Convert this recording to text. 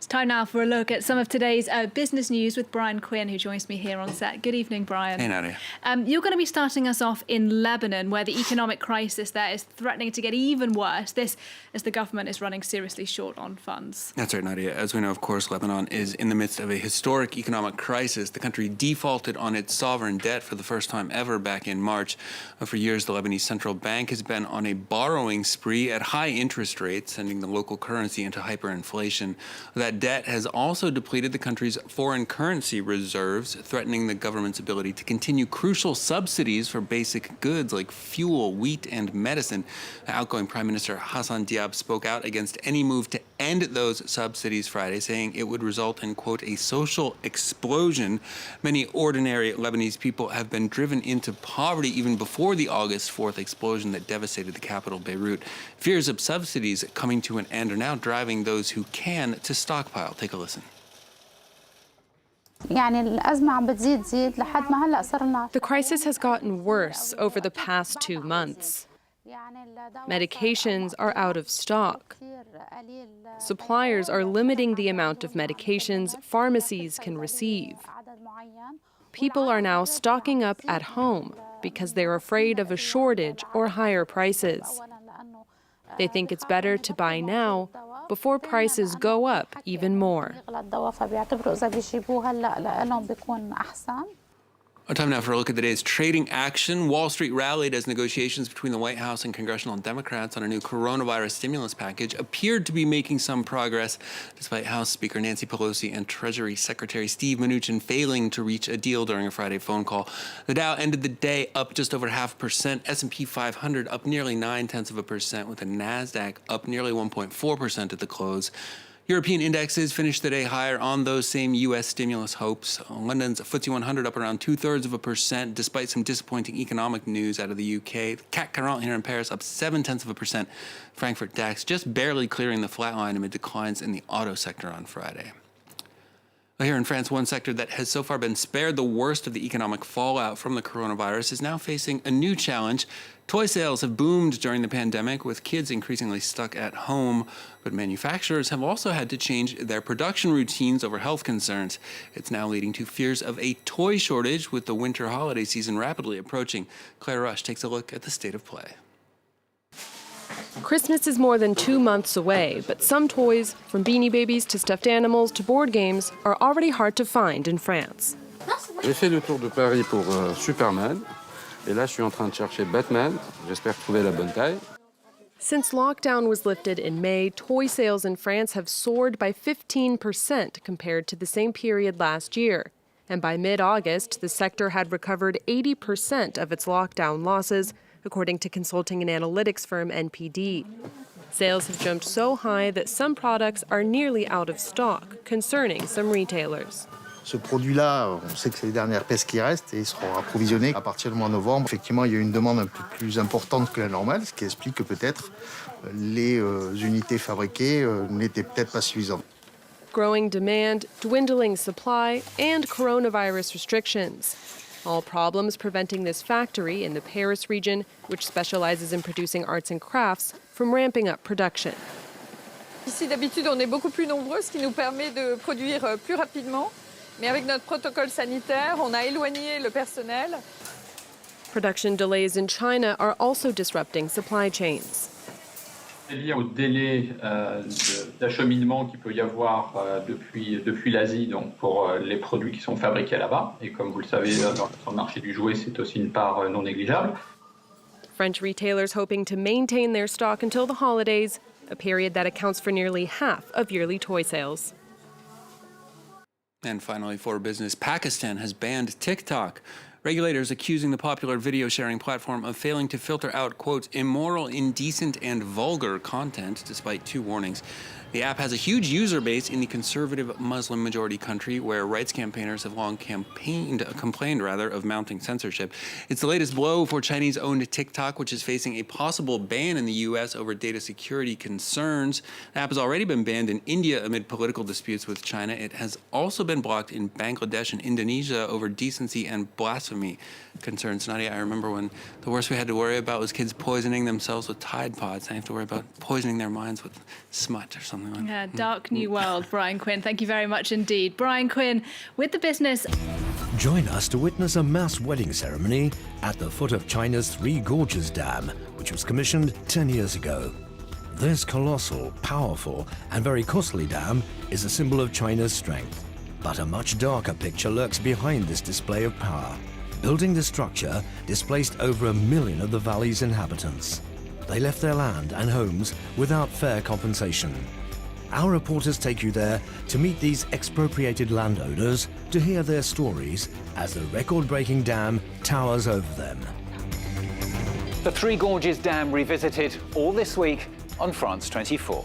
It's time now for a look at some of today's business news with Brian Quinn, who joins me here on set. Good evening, Brian. Hey, Nadia. You're going to be starting us off in Lebanon, where the economic crisis there is threatening to get even worse. This as the government is running seriously short on funds. That's right, Nadia. As we know, of course, Lebanon is in the midst of a historic economic crisis. The country defaulted on its sovereign debt for the first time ever back in March. For years, the Lebanese central bank has been on a borrowing spree at high interest rates, sending the local currency into hyperinflation. That debt has also depleted the country's foreign currency reserves, threatening the government's ability to continue crucial subsidies for basic goods like fuel, wheat, and medicine. Outgoing Prime Minister Hassan Diab spoke out against any move to end those subsidies Friday, saying it would result in, quote, a social explosion. Many ordinary Lebanese people have been driven into poverty even before the August 4th explosion that devastated the capital, Beirut. Fears of subsidies coming to an end are now driving those who can to stockpile. Take a listen. The crisis has gotten worse over the past 2 months. Medications are out of stock. Suppliers are limiting the amount of medications pharmacies can receive. People are now stocking up at home because they're afraid of a shortage or higher prices. They think it's better to buy now before prices go up even more. Time now for a look at the day's trading action. Wall Street rallied as negotiations between the White House and congressional Democrats on a new coronavirus stimulus package appeared to be making some progress, despite House Speaker Nancy Pelosi and Treasury Secretary Steve Mnuchin failing to reach a deal during a Friday phone call. The Dow ended the day up just over 0.5%, S&P 500 up nearly 0.9%, with the Nasdaq up nearly 1.4% at the close. European indexes finished the day higher on those same U.S. stimulus hopes. London's FTSE 100 up around 0.2%, despite some disappointing economic news out of the UK. The CAC 40 here in Paris up 0.7%. Frankfurt DAX just barely clearing the flat line amid declines in the auto sector on Friday. Here in France, one sector that has so far been spared the worst of the economic fallout from the coronavirus is now facing a new challenge. Toy sales have boomed during the pandemic, with kids increasingly stuck at home, but manufacturers have also had to change their production routines over health concerns. It's now leading to fears of a toy shortage, with the winter holiday season rapidly approaching. Claire Rush takes a look at the state of play. Christmas is more than 2 months away, but some toys, from Beanie Babies to stuffed animals to board games, are already hard to find in France. J'ai fait le tour de Paris pour Superman, et là je suis en train de chercher Batman. J'espère trouver la bonne taille. Since lockdown was lifted in May, toy sales in France have soared by 15% compared to the same period last year. And by mid-August, the sector had recovered 80% of its lockdown losses, according to consulting and analytics firm NPD. Sales have jumped so high that some products are nearly out of stock, concerning some retailers. Ce produit-là, on sait que c'est les dernières pièces qui restent et il sera approvisionné à partir du mois de novembre. Effectivement, il y a une demande un peu plus importante que la normale, ce qui explique que peut-être les unités fabriquées n'étaient peut-être pas suffisantes. Growing demand, dwindling supply, and coronavirus restrictions. All problems preventing this factory in the Paris region, which specializes in producing arts and crafts, from ramping up production. Ici, d'habitude, on est beaucoup plus nombreux, ce qui nous permet de produire plus rapidement. Mais avec notre protocole sanitaire, on a éloigné le personnel. Production delays in China are also disrupting supply chains. C'est lié au délai d'acheminement qu'il peut y avoir depuis l'Asie, donc pour les produits qui sont fabriqués là-bas. Et comme vous le savez, sur le marché du jouet, c'est aussi une part non négligeable. French retailers hoping to maintain their stock until the holidays, a period that accounts for nearly half of yearly toy sales. And finally, for business, Pakistan has banned TikTok. Regulators accusing the popular video sharing platform of failing to filter out, quote, immoral, indecent, and vulgar content, despite 2 warnings. The app has a huge user base in the conservative Muslim majority country, where rights campaigners have long complained of mounting censorship. It's the latest blow for Chinese-owned TikTok, which is facing a possible ban in the U.S. over data security concerns. The app has already been banned in India amid political disputes with China. It has also been blocked in Bangladesh and Indonesia over decency and blasphemy concerns. Nadia, I remember when the worst we had to worry about was kids poisoning themselves with Tide Pods. I have to worry about poisoning their minds with smut or something. only one. Yeah, dark new world, Brian Quinn. Thank you very much indeed. Brian Quinn with the business. Join us to witness a mass wedding ceremony at the foot of China's Three Gorges Dam, which was commissioned 10 years ago. This colossal, powerful, and very costly dam is a symbol of China's strength. But a much darker picture lurks behind this display of power. Building the structure displaced over 1 million of the valley's inhabitants. They left their land and homes without fair compensation. Our reporters take you there to meet these expropriated landowners, to hear their stories as the record-breaking dam towers over them. The Three Gorges Dam revisited all this week on France 24.